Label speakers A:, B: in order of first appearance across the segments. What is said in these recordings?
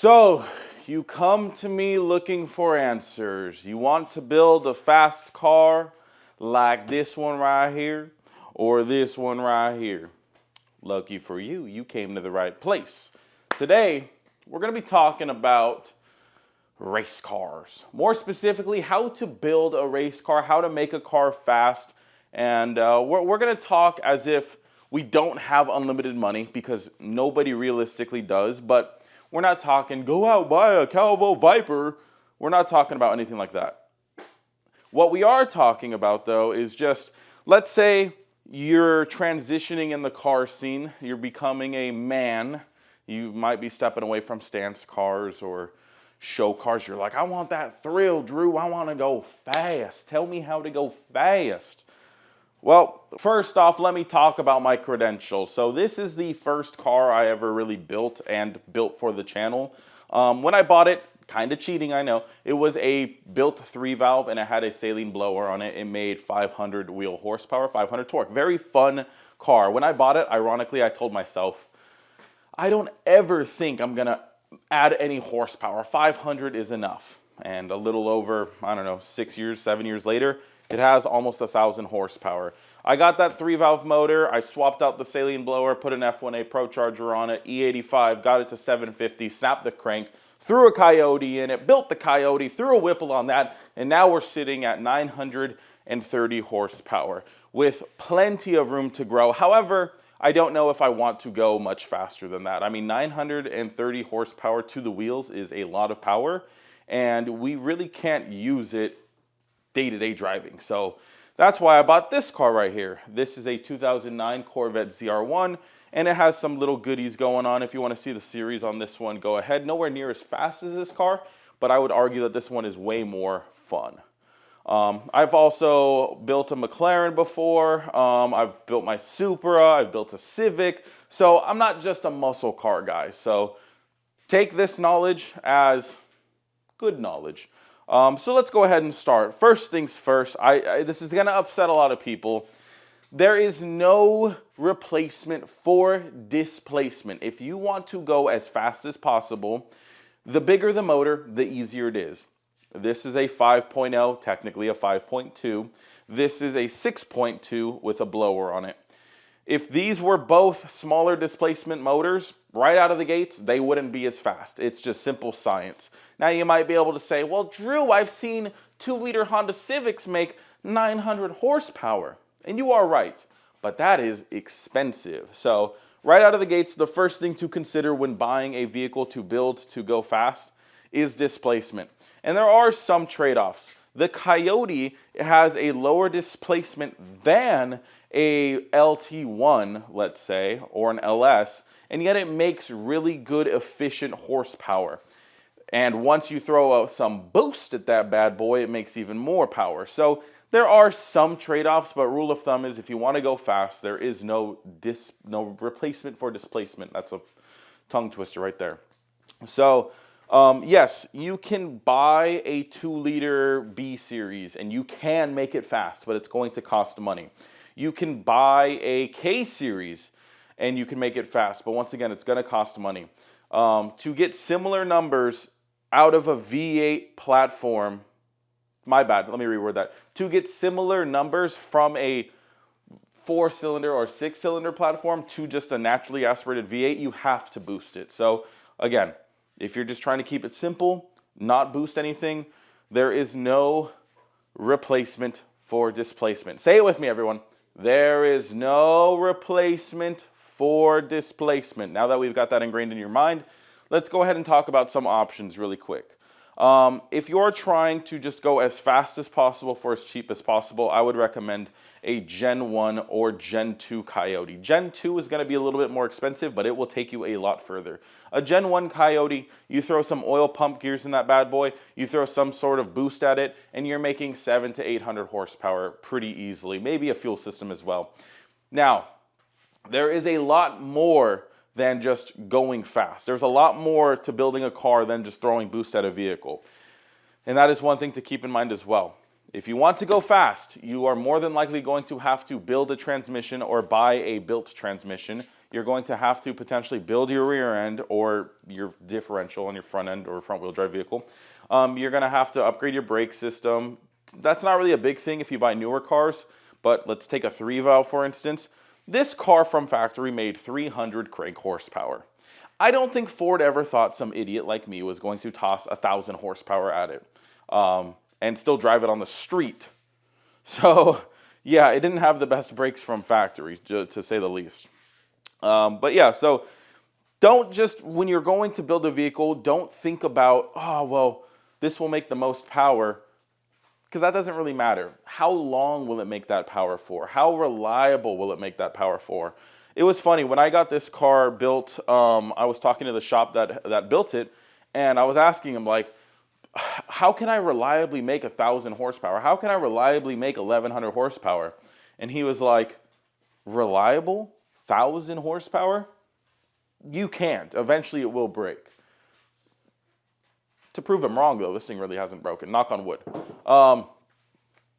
A: So, you come to me looking for answers. You want to build a fast car like this one right here or this one right here. Lucky for you, you came to the right place. Today, we're going to be talking about race cars. More specifically, how to build a race car, how to make a car fast. And we're going to talk as if we don't have unlimited money, because nobody realistically does. But we're not talking, go out, buy a Calvo Viper. We're not talking about anything like that. What we are talking about, though, is just, let's say you're transitioning in the car scene. You're becoming a man. You might be stepping away from stance cars or show cars. You're like, I want that thrill, Drew. I want to go fast. Tell me how to go fast. Well, first off, let me talk about my credentials. So this is the first car I ever really built and built for the channel. When I bought it, kind of cheating, I know, it was a built 3-valve and it had a saline blower on it. It made 500 wheel horsepower, 500 torque. Very fun car. When I bought it, ironically, I told myself, I don't ever think I'm going to add any horsepower. 500 is enough. And a little over, I don't know, 6 years, 7 years later, it has almost 1,000 horsepower. I got that 3-valve motor. I swapped out the saline blower, put an F1A Pro Charger on it, E85, got it to 750, snapped the crank, threw a Coyote in it, built the Coyote, threw a Whipple on that, and now we're sitting at 930 horsepower with plenty of room to grow. However, I don't know if I want to go much faster than that. I mean, 930 horsepower to the wheels is a lot of power, and we really can't use it day-to-day driving. So that's why I bought this car right here. This is a 2009 Corvette ZR1, and it has some little goodies going on. If you want to see the series on this one, go ahead. Nowhere near as fast as this car, but I would argue that this one is way more fun. I've also built a McLaren before. I've built my Supra. I've built a Civic. So I'm not just a muscle car guy. So take this knowledge as good knowledge. So let's go ahead and start. First things first, this is going to upset a lot of people. There is no replacement for displacement. If you want to go as fast as possible, the bigger the motor, the easier it is. This is a 5.0, technically a 5.2. This is a 6.2 with a blower on it. If these were both smaller displacement motors, right out of the gates, they wouldn't be as fast. It's just simple science. Now you might be able to say, well, Drew, I've seen 2-liter Honda Civics make 900 horsepower. And you are right, but that is expensive. So right out of the gates, the first thing to consider when buying a vehicle to build to go fast is displacement. And there are some trade-offs. The Coyote has a lower displacement than a LT1, let's say, or an LS, and yet it makes really good, efficient horsepower. And once you throw some boost at that bad boy, it makes even more power. So there are some trade-offs, but rule of thumb is if you want to go fast, there is no replacement for displacement. That's a tongue twister right there. So yes, you can buy a 2-liter B series and you can make it fast, but it's going to cost money. You can buy a K series and you can make it fast, but once again, it's going to cost money. To get similar numbers out of a V8 platform, my bad, let me reword that. To get similar numbers from a 4-cylinder or 6-cylinder platform to just a naturally aspirated V8, you have to boost it. So again, if you're just trying to keep it simple, not boost anything, there is no replacement for displacement. Say it with me, everyone. There is no replacement for displacement. Now that we've got that ingrained in your mind, let's go ahead and talk about some options really quick. If you're trying to just go as fast as possible for as cheap as possible, I would recommend a Gen 1 or Gen 2 Coyote. Gen 2 is going to be a little bit more expensive, but it will take you a lot further. A Gen 1 Coyote, you throw some oil pump gears in that bad boy, you throw some sort of boost at it, and you're making 700 to 800 horsepower pretty easily. Maybe a fuel system as well. Now, there is a lot more than just going fast. There's a lot more to building a car than just throwing boost at a vehicle. And that is one thing to keep in mind as well. If you want to go fast, you are more than likely going to have to build a transmission or buy a built transmission. you're going to have to potentially build your rear end or your differential on your front end or front wheel drive vehicle. You're going to have to upgrade your brake system. That's not really a big thing if you buy newer cars, but let's take a 3-valve for instance. This car from factory made 300 crank horsepower. I don't think Ford ever thought some idiot like me was going to toss 1,000 horsepower at it and still drive it on the street. So yeah, it didn't have the best brakes from factory, to say the least. But yeah, so don't just, when you're going to build a vehicle, don't think about, oh, well, this will make the most power, because that doesn't really matter. How long will it make that power for? How reliable will it make that power for? It was funny, when I got this car built, I was talking to the shop that built it, and I was asking him, like, how can I reliably make 1,000 horsepower? How can I reliably make 1,100 horsepower? And he was like, reliable? 1,000 horsepower? You can't. Eventually it will break. To prove him wrong, though, this thing really hasn't broken. Knock on wood.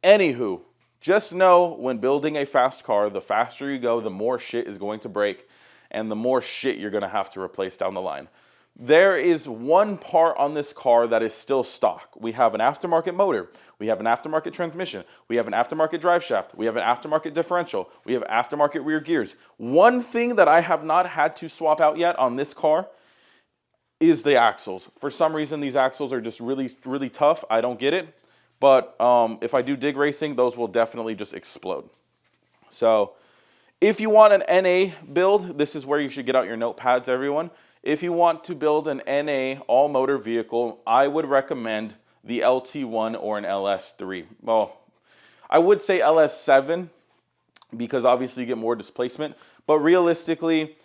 A: Anywho, just know when building a fast car, the faster you go, the more shit is going to break, and the more shit you're going to have to replace down the line. There is one part on this car that is still stock. We have an aftermarket motor. We have an aftermarket transmission. We have an aftermarket drive shaft. We have an aftermarket differential. We have aftermarket rear gears. One thing that I have not had to swap out yet on this car is the axles. For some reason, these axles are just really, really tough. I don't get it. But if I do dig racing, those will definitely just explode. So if you want an NA build, this is where you should get out your notepads, everyone. If you want to build an NA all-motor vehicle, I would recommend the LT1 or an LS3. Well, I would say LS7 because obviously you get more displacement. But realistically,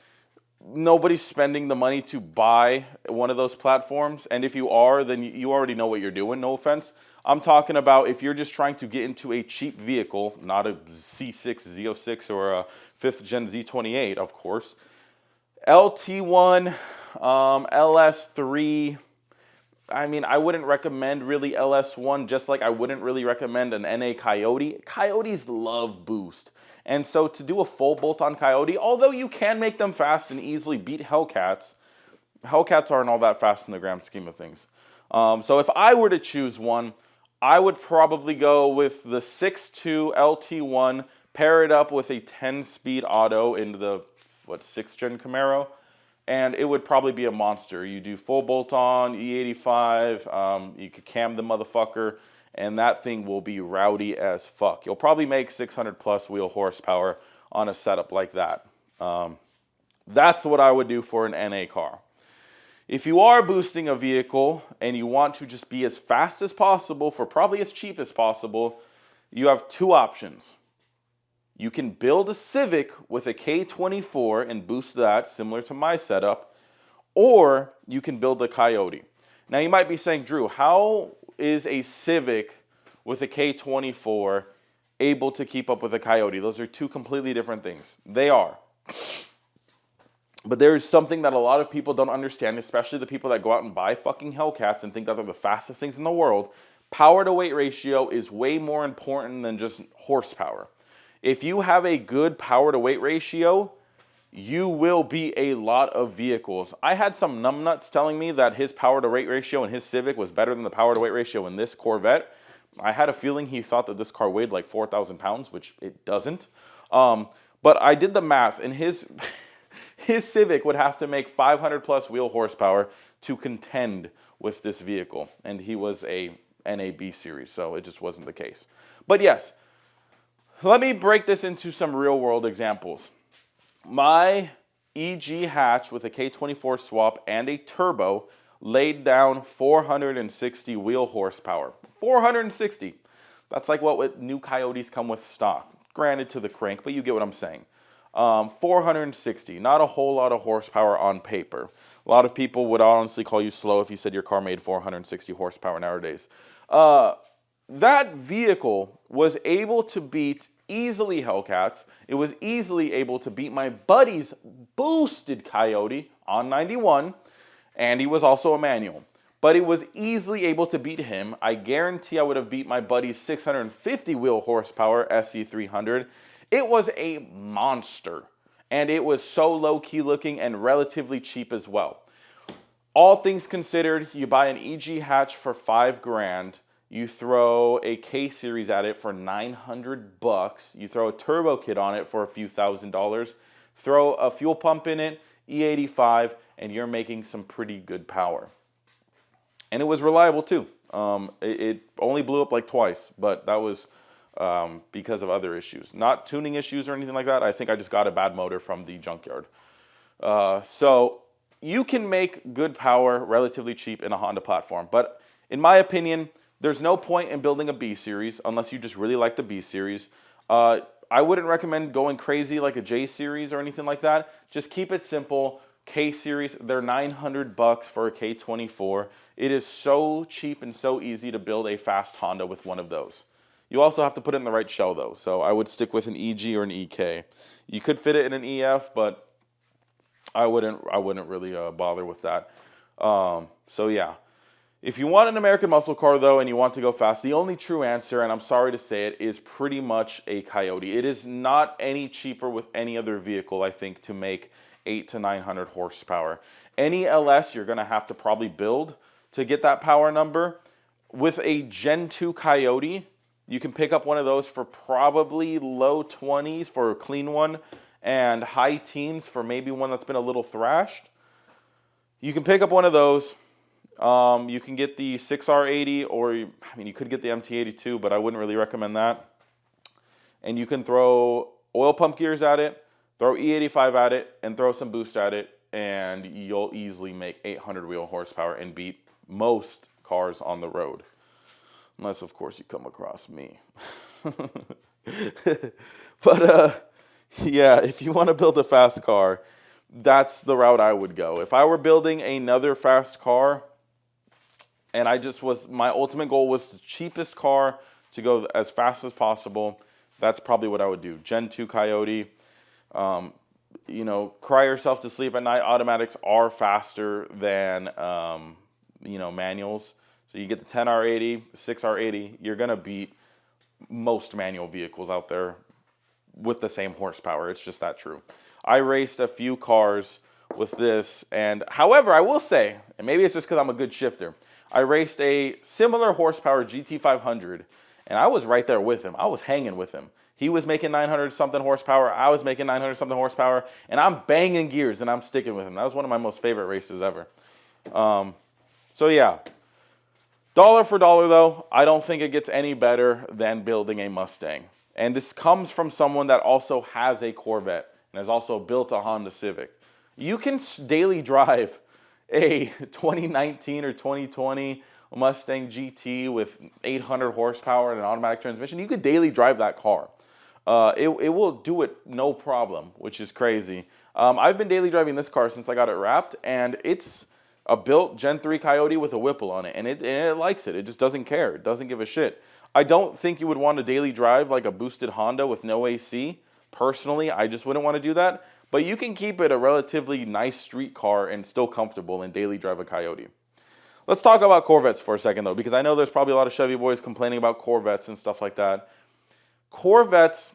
A: nobody's spending the money to buy one of those platforms. And if you are, then you already know what you're doing, no offense. I'm talking about if you're just trying to get into a cheap vehicle, not a Z6, Z06, or a 5th Gen Z28, of course. LT1, LS3, I mean, I wouldn't recommend really LS1, just like I wouldn't really recommend an NA Coyote. Coyotes love boost. And so to do a full bolt-on Coyote, although you can make them fast and easily beat Hellcats, Hellcats aren't all that fast in the grand scheme of things. So if I were to choose one, I would probably go with the 6.2 LT1, pair it up with a 10-speed auto into the 6th Gen Camaro, and it would probably be a monster. You do full bolt-on, E85, you could cam the motherfucker, and that thing will be rowdy as fuck. You'll probably make 600 plus wheel horsepower on a setup like that. That's what I would do for an NA car. If you are boosting a vehicle and you want to just be as fast as possible for probably as cheap as possible, you have two options. You can build a Civic with a K24 and boost that, similar to my setup, or you can build a Coyote. Now you might be saying, Drew, how is a Civic with a K24 able to keep up with a Coyote? Those are two completely different things. They are. But there is something that a lot of people don't understand, especially the people that go out and buy fucking Hellcats and think that they're the fastest things in the world. Power to weight ratio is way more important than just horsepower. If you have a good power to weight ratio, you will beat a lot of vehicles. I had some numbnuts telling me that his power to weight ratio in his Civic was better than the power to weight ratio in this Corvette. I had a feeling he thought that this car weighed like 4,000 pounds, which it doesn't. But I did the math, and his Civic would have to make 500 plus wheel horsepower to contend with this vehicle. And he was a NAB series, so it just wasn't the case. But yes, let me break this into some real world examples. My EG hatch with a K24 swap and a turbo laid down 460 wheel horsepower. 460. That's like what new Coyotes come with stock. Granted to the crank, but you get what I'm saying. 460. Not a whole lot of horsepower on paper. A lot of people would honestly call you slow if you said your car made 460 horsepower nowadays. That vehicle was able to beat easily Hellcats. It was easily able to beat my buddy's boosted Coyote on 91, and he was also a manual. But it was easily able to beat him. I guarantee I would have beat my buddy's 650 wheel horsepower SE300. It was a monster. and it was so low-key looking and relatively cheap as well. All things considered, you buy an EG hatch for $5,000. You throw a K series at it for $900. You throw a turbo kit on it for a few $1,000s. Throw a fuel pump in it, E85, and you're making some pretty good power. And it was reliable too. It only blew up like twice, but that was because of other issues. Not tuning issues or anything like that. I think I just got a bad motor from the junkyard. So you can make good power relatively cheap in a Honda platform. But in my opinion, there's no point in building a B series unless you just really like the B series. I wouldn't recommend going crazy like a J series or anything like that. Just keep it simple. K series, they're $900 for a K24. It is so cheap and so easy to build a fast Honda with one of those. You also have to put it in the right shell though, so I would stick with an EG or an EK. You could fit it in an EF, but I wouldn't really bother with that. So yeah. If you want an American muscle car though and you want to go fast, the only true answer, and I'm sorry to say it, is pretty much a Coyote. It is not any cheaper with any other vehicle, I think, to make 800 to 900 horsepower. Any LS you're going to have to probably build to get that power number. With a Gen 2 Coyote, you can pick up one of those for probably low 20s for a clean one and high teens for maybe one that's been a little thrashed. You can pick up one of those. You can get the 6R80 or, I mean, you could get the MT82, but I wouldn't really recommend that. And you can throw oil pump gears at it, throw E85 at it, and throw some boost at it, and you'll easily make 800 wheel horsepower and beat most cars on the road. Unless, of course, you come across me. But, yeah, if you want to build a fast car, that's the route I would go. If I were building another fast car, and my ultimate goal was the cheapest car to go as fast as possible, that's probably what I would do. Gen 2 Coyote. You know, cry yourself to sleep at night. Automatics are faster than, you know, manuals. So you get the 10R80, 6R80, you're going to beat most manual vehicles out there with the same horsepower. It's just that true. I raced a few cars with this, and however, I will say, and maybe it's just because I'm a good shifter, I raced a similar horsepower GT500, and I was right there with him. I was hanging with him. He was making 900 something horsepower. I was making 900 something horsepower, and I'm banging gears, and I'm sticking with him. That was one of my most favorite races ever. So yeah, dollar for dollar though, I don't think it gets any better than building a Mustang. And this comes from someone that also has a Corvette and has also built a Honda Civic. You can daily drive a 2019 or 2020 Mustang GT with 800 horsepower and an automatic transmission. You could daily drive that car. It will do it no problem, which is crazy. I've been daily driving this car since I got it wrapped, and it's a built Gen 3 Coyote with a Whipple on it, and it likes it. It just doesn't care. It doesn't give a shit. I don't think you would want to daily drive like a boosted Honda with no AC. Personally, I just wouldn't want to do that. But you can keep it a relatively nice street car and still comfortable and daily drive a Coyote. Let's talk about Corvettes for a second, though, because I know there's probably a lot of Chevy boys complaining about Corvettes and stuff like that. Corvettes,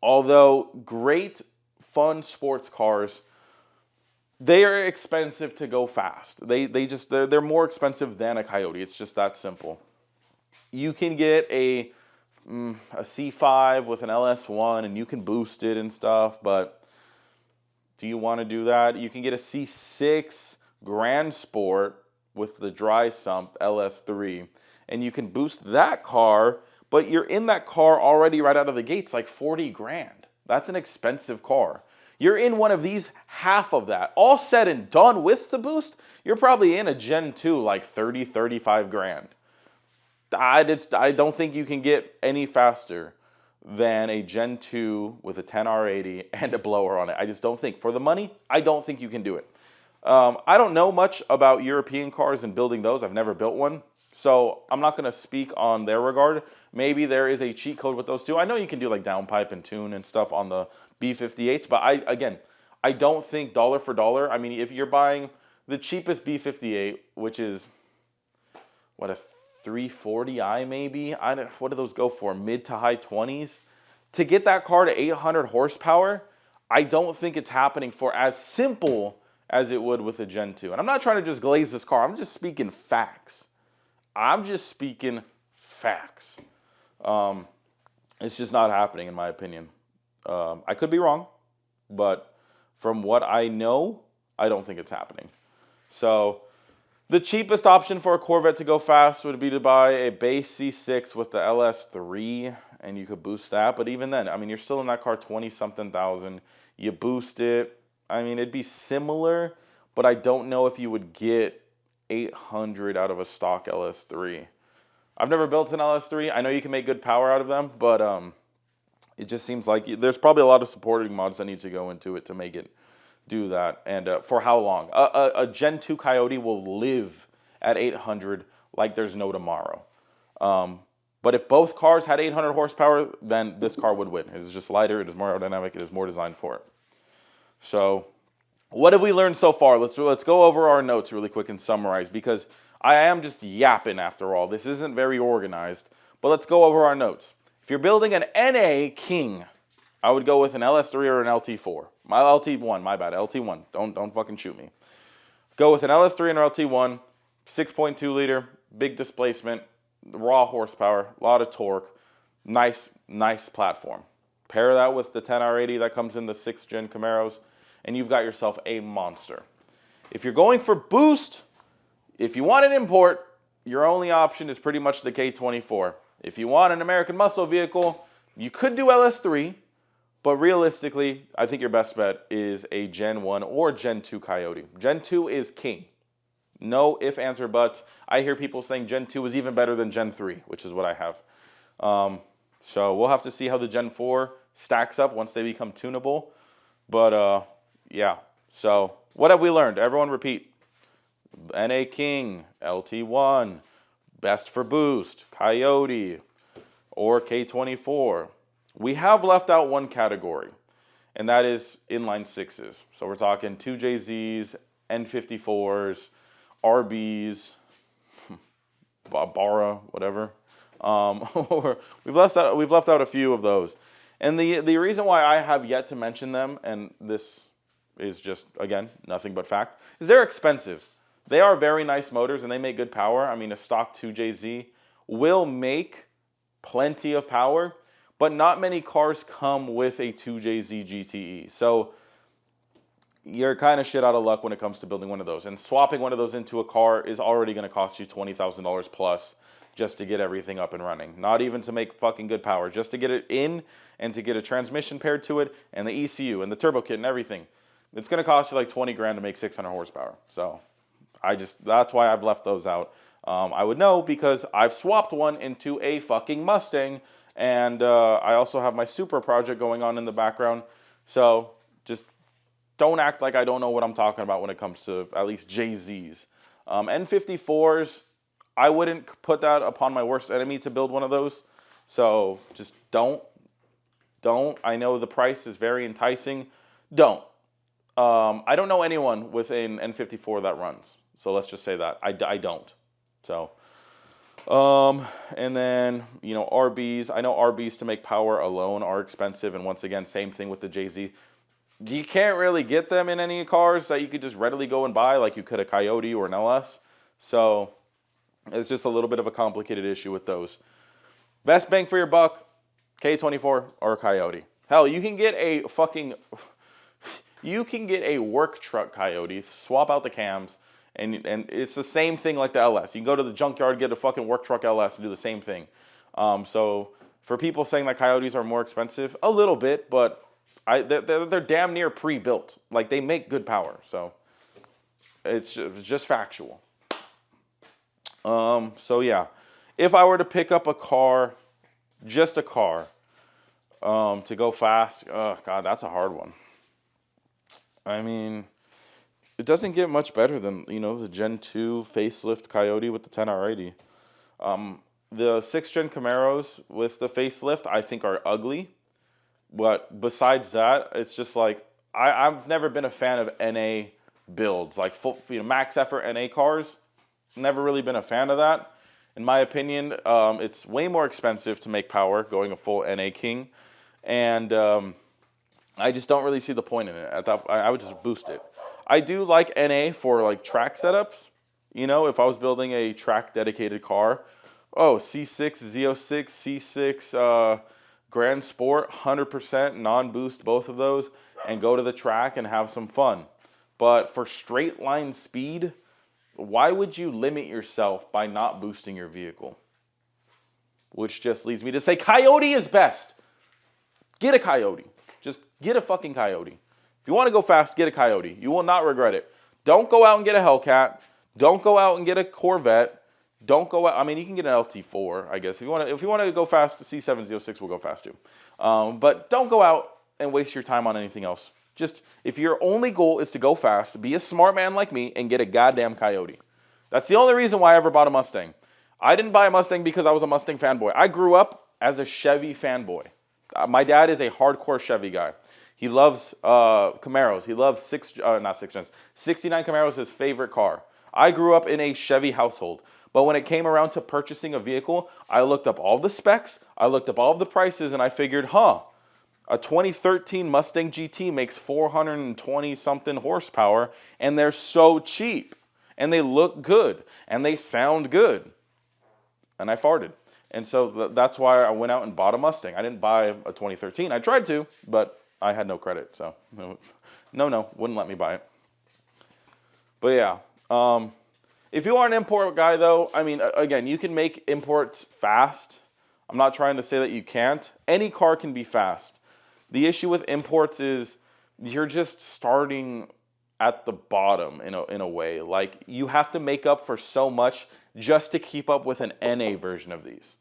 A: although great, fun sports cars, they are expensive to go fast. They're more expensive than a Coyote. It's just that simple. You can get a C5 with an LS1 and you can boost it and stuff, but do you want to do that? You can get a C6 Grand Sport with the dry sump LS3, and you can boost that car, but you're in that car already right out of the gates, like 40 grand. That's an expensive car. You're in one of these, half of that. All said and done with the boost, you're probably in a Gen 2 like 30, 35 grand. I don't think you can get any faster than a Gen 2 with a 10R80 and a blower on it. I just don't think. For the money, I don't think you can do it. I don't know much about European cars and building those. I've never built one. So I'm not going to speak on their regard. Maybe there is a cheat code with those too. I know you can do like downpipe and tune and stuff on the B58s, but I don't think dollar for dollar. I mean, if you're buying the cheapest B58, which is, what, a 340i maybe? What do those go for? Mid to high 20s? To get that car to 800 horsepower, I don't think it's happening for as simple as it would with a Gen 2. And I'm not trying to just glaze this car. I'm just speaking facts. It's just not happening, in my opinion. I could be wrong, but from what I know, I don't think it's happening. So the cheapest option for a Corvette to go fast would be to buy a base C6 with the LS3, and you could boost that. But even then, I mean, you're still in that car 20-something thousand. You boost it. I mean, it'd be similar, but I don't know if you would get 800 out of a stock LS3. I've never built an LS3. I know you can make good power out of them, but it just seems like there's probably a lot of supporting mods that need to go into it to make it do that. And for how long? A Gen 2 Coyote will live at 800 like there's no tomorrow. But if both cars had 800 horsepower, then this car would win. It is just lighter. It is more aerodynamic. It is more designed for it. So what have we learned so far? Let's go over our notes really quick and summarize, because I am just yapping after all. This isn't very organized, but let's go over our notes. If you're building an NA King, I would go with an LS3 or an LT4. My LT1, my bad, LT1. Don't fucking shoot me. Go with an LS3 and an LT1, 6.2 liter, big displacement, raw horsepower, a lot of torque, nice platform. Pair that with the 10R80 that comes in the 6th gen Camaros, and you've got yourself a monster. If you're going for boost, if you want an import, your only option is pretty much the K24. If you want an American muscle vehicle, you could do LS3, but realistically, I think your best bet is a Gen 1 or Gen 2 Coyote. Gen 2 is king. No if, ands, or buts. I hear people saying Gen 2 is even better than Gen 3, which is what I have. So we'll have to see how the Gen 4 stacks up once they become tunable. But yeah, so what have we learned? Everyone repeat. NA King, LT1, best for boost, Coyote, or K24. We have left out one category, and that is inline sixes. So we're talking 2JZs, N54s, RBs, Barra, whatever. We've left out a few of those. And the reason why I have yet to mention them, and this is just, again, nothing but fact, is they're expensive. They are very nice motors, and they make good power. I mean, a stock 2JZ will make plenty of power, but not many cars come with a 2JZ GTE. So you're kind of shit out of luck when it comes to building one of those. And swapping one of those into a car is already going to cost you $20,000 plus just to get everything up and running. Not even to make fucking good power, just to get it in and to get a transmission paired to it and the ECU and the turbo kit and everything. It's going to cost you like 20 grand to make 600 horsepower. So that's why I've left those out. I would know because I've swapped one into a fucking Mustang, and I also have my Super project going on in the background. So just don't act like I don't know what I'm talking about when it comes to at least JZs. N54s, I wouldn't put that upon my worst enemy to build one of those. So just don't. I know the price is very enticing. Don't. I don't know anyone with an N54 that runs. So let's just say that. I don't. So, and then, you know, RBs. I know RBs to make power alone are expensive. And once again, same thing with the JZ. You can't really get them in any cars that you could just readily go and buy like you could a Coyote or an LS. So it's just a little bit of a complicated issue with those. Best bang for your buck, K24 or a Coyote. Hell, you can get a fucking... You can get a work truck Coyote, swap out the cams, and it's the same thing like the LS. You can go to the junkyard, get a fucking work truck LS and do the same thing. So for people saying that Coyotes are more expensive, a little bit, but they're damn near pre-built. Like, they make good power. So it's just factual. So yeah, if I were to pick up a car, just a car, to go fast, oh God, that's a hard one. I mean, it doesn't get much better than, you know, the Gen 2 facelift Coyote with the 10R80. The 6th gen Camaros with the facelift, I think, are ugly. But besides that, it's just like, I've never been a fan of NA builds. Like, full, you know, max effort NA cars, never really been a fan of that. In my opinion, it's way more expensive to make power going a full NA King. And I just don't really see the point in it. I would just boost it. I do like NA for like track setups. You know, if I was building a track dedicated car, oh, C6, Z06, C6 Grand Sport, 100% non-boost both of those, and go to the track and have some fun. But for straight line speed, why would you limit yourself by not boosting your vehicle? Which just leads me to say Coyote is best. Get a Coyote. Just get a fucking Coyote. If you want to go fast, get a Coyote. You will not regret it. Don't go out and get a Hellcat. Don't go out and get a Corvette. Don't go out. I mean, you can get an LT4, I guess. If you want to go fast, the C706 will go fast too. But don't go out and waste your time on anything else. Just, if your only goal is to go fast, be a smart man like me and get a goddamn Coyote. That's the only reason why I ever bought a Mustang. I didn't buy a Mustang because I was a Mustang fanboy. I grew up as a Chevy fanboy. My dad is a hardcore Chevy guy. He loves Camaros. He loves 69 Camaros is his favorite car. I grew up in a Chevy household. But when it came around to purchasing a vehicle, I looked up all the specs, I looked up all the prices, and I figured, a 2013 Mustang GT makes 420-something horsepower, and they're so cheap, and they look good, and they sound good. And I farted. And so that's why I went out and bought a Mustang. I didn't buy a 2013. I tried to, but I had no credit, so no, wouldn't let me buy it. But yeah, if you are an import guy, though, I mean, again, you can make imports fast. I'm not trying to say that you can't. Any car can be fast. The issue with imports is you're just starting at the bottom in a way. Like, you have to make up for so much just to keep up with an NA version of these.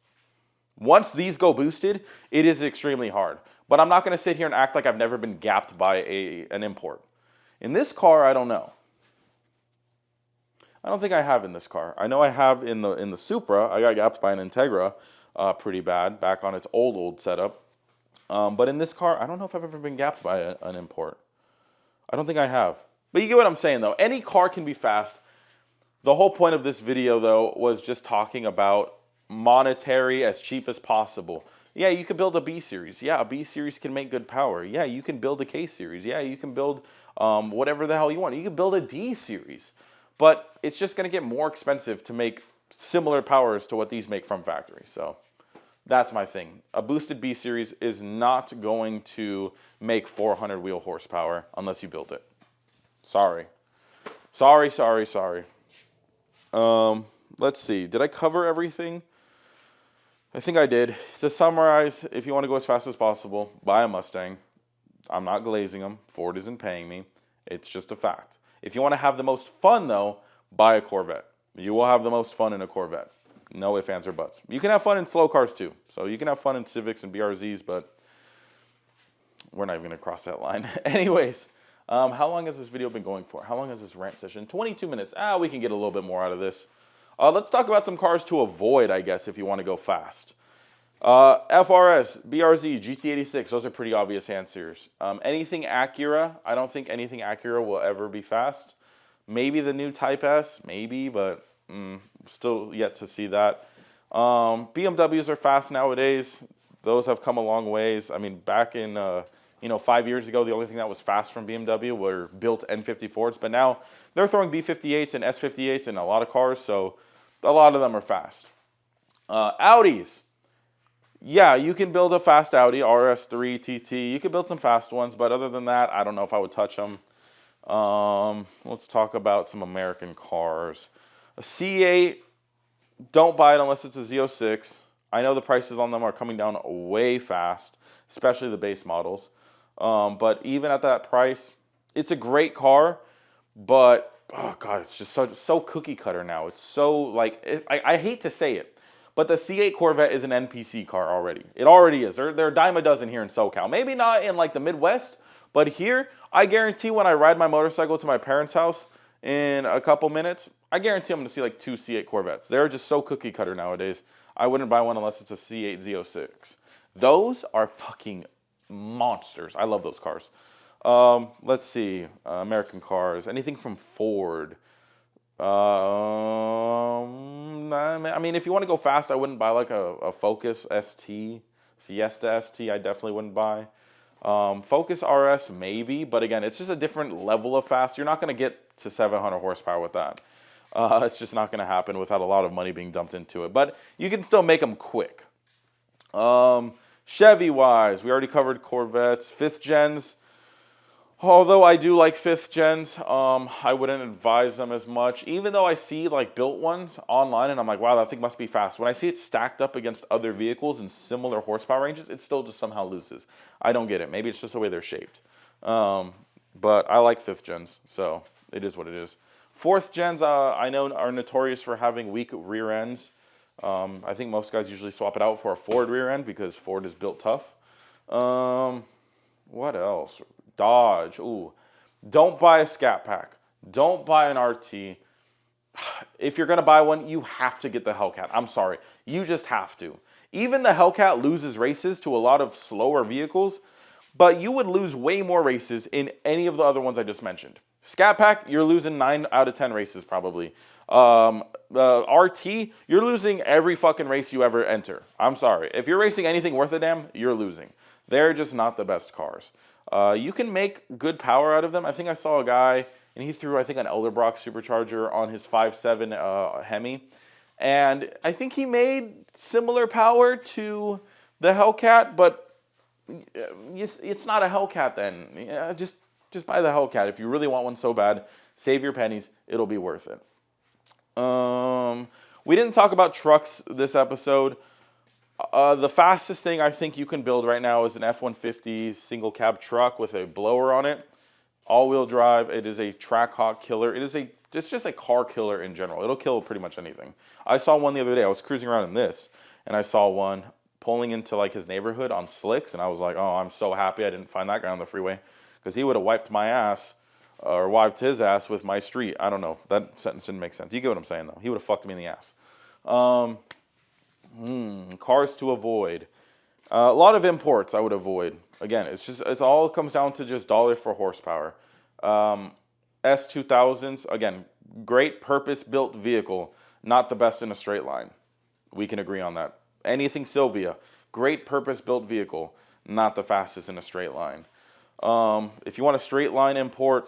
A: Once these go boosted, it is extremely hard. But I'm not going to sit here and act like I've never been gapped by an import. In this car, I don't know. I don't think I have in this car. I know I have in the Supra. I got gapped by an Integra pretty bad back on its old setup. But in this car, I don't know if I've ever been gapped by an import. I don't think I have. But you get what I'm saying, though. Any car can be fast. The whole point of this video, though, was just talking about monetary as cheap as possible. Yeah, you could build a B series. Yeah, a B series can make good power. Yeah, you can build a K series. Yeah, you can build whatever the hell you want. You can build a D series. But it's just going to get more expensive to make similar powers to what these make from factory. So that's my thing. A boosted B series is not going to make 400 wheel horsepower unless you build it. Sorry. Let's see. Did I cover everything? I think I did. To summarize, if you want to go as fast as possible, buy a Mustang. I'm not glazing them. Ford isn't paying me. It's just a fact. If you want to have the most fun, though, buy a Corvette. You will have the most fun in a Corvette. No ifs, ands, or buts. You can have fun in slow cars, too. So you can have fun in Civics and BRZs, but we're not even going to cross that line. Anyways, how long has this video been going for? How long has this rant session? 22 minutes. We can get a little bit more out of this. Let's talk about some cars to avoid, I guess, if you want to go fast. FRS, BRZ, GT86, those are pretty obvious answers. Anything Acura, I don't think anything Acura will ever be fast. Maybe the new Type S, maybe, but still yet to see that. BMWs are fast nowadays. Those have come a long ways. I mean, back in 5 years ago, the only thing that was fast from BMW were built N54s, but now they're throwing B58s and S58s in a lot of cars, so a lot of them are fast. Audis. Yeah, you can build a fast Audi, RS3, TT. You can build some fast ones, but other than that, I don't know if I would touch them. Let's talk about some American cars. A C8, don't buy it unless it's a Z06. I know the prices on them are coming down way fast, especially the base models. But even at that price, it's a great car, but, oh God, it's just so cookie cutter now. It's so, like, I hate to say it, but the C8 Corvette is an NPC car already. It already is. They're a dime a dozen here in SoCal. Maybe not in, like, the Midwest, but here, I guarantee when I ride my motorcycle to my parents' house in a couple minutes, I guarantee I'm going to see, like, 2 C8 Corvettes. They're just so cookie cutter nowadays. I wouldn't buy one unless it's a C8 Z06. Those are fucking monsters. I love those cars. Let's see. American cars. Anything from Ford. I mean, if you want to go fast, I wouldn't buy like a Focus ST. Fiesta ST, I definitely wouldn't buy. Focus RS maybe, but again, it's just a different level of fast. You're not going to get to 700 horsepower with that. It's just not going to happen without a lot of money being dumped into it. But you can still make them quick. Chevy-wise, we already covered Corvettes. 5th gens, although I do like 5th gens, I wouldn't advise them as much. Even though I see like built ones online and I'm like, wow, that thing must be fast. When I see it stacked up against other vehicles in similar horsepower ranges, it still just somehow loses. I don't get it. Maybe it's just the way they're shaped. But I like 5th gens, so it is what it is. 4th gens, I know, are notorious for having weak rear ends. I think most guys usually swap it out for a Ford rear end because Ford is built tough. What else? Dodge. Ooh. Don't buy a Scat Pack. Don't buy an RT. If you're going to buy one, you have to get the Hellcat. I'm sorry. You just have to. Even the Hellcat loses races to a lot of slower vehicles, but you would lose way more races in any of the other ones I just mentioned. Scat Pack, you're losing 9 out of 10 races probably. RT, you're losing every fucking race you ever enter. I'm sorry. If you're racing anything worth a damn, you're losing. They're just not the best cars. You can make good power out of them. I think I saw a guy, and he threw, I think, an Elderbrock supercharger on his 5.7 Hemi. And I think he made similar power to the Hellcat, but it's not a Hellcat then. Yeah, just buy the Hellcat. If you really want one so bad, save your pennies. It'll be worth it. We didn't talk about trucks this episode. The fastest thing I think you can build right now is an F-150 single cab truck with a blower on it. All-wheel drive. It is a track hawk killer. It's just a car killer in general. It'll kill pretty much anything. I saw one the other day. I was cruising around in this, and I saw one pulling into like his neighborhood on slicks, and I was like, oh, I'm so happy I didn't find that guy on the freeway, because he would have wiped my ass, or wiped his ass with my street. I don't know. That sentence didn't make sense. You get what I'm saying, though. He would have fucked me in the ass. Cars to avoid. A lot of imports I would avoid. Again, it all comes down to just dollar for horsepower. S2000s, again, great purpose-built vehicle, not the best in a straight line. We can agree on that. Anything Sylvia, great purpose-built vehicle, not the fastest in a straight line. If you want a straight line import,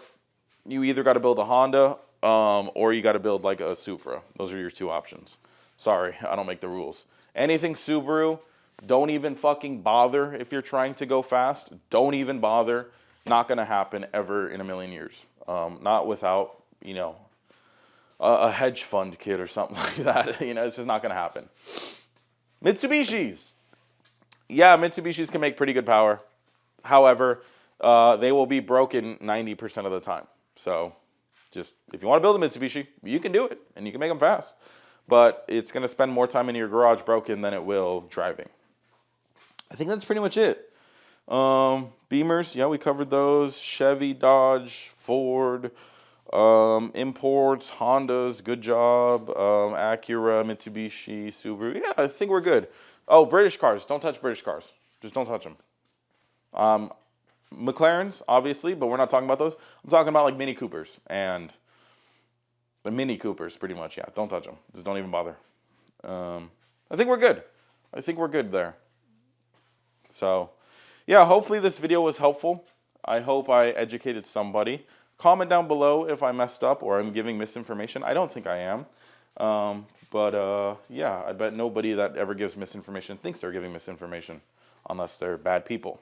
A: you either got to build a Honda or you got to build like a Supra. Those are your two options. Sorry, I don't make the rules. Anything Subaru, don't even fucking bother if you're trying to go fast. Don't even bother. Not going to happen ever in a million years. Not without, you know, a hedge fund kid or something like that. You know, it's just not going to happen. Mitsubishis. Yeah, Mitsubishis can make pretty good power. However, they will be broken 90% of the time. So just, if you want to build a Mitsubishi, you can do it, and you can make them fast. But it's going to spend more time in your garage broken than it will driving. I think that's pretty much it. Beamers, yeah, we covered those. Chevy, Dodge, Ford, imports, Hondas, good job. Acura, Mitsubishi, Subaru. Yeah, I think we're good. Oh, British cars. Don't touch British cars. Just don't touch them. McLarens, obviously, but we're not talking about those. I'm talking about like Mini Coopers and the Mini Coopers, pretty much. Yeah, don't touch them. Just don't even bother. I think we're good. I think we're good there. So, yeah, hopefully this video was helpful. I hope I educated somebody. Comment down below if I messed up or I'm giving misinformation. I don't think I am. Yeah, I bet nobody that ever gives misinformation thinks they're giving misinformation unless they're bad people.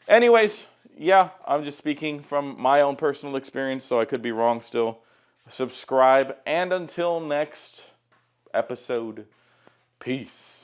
A: Anyways, yeah, I'm just speaking from my own personal experience, so I could be wrong still. Subscribe, and until next episode, peace.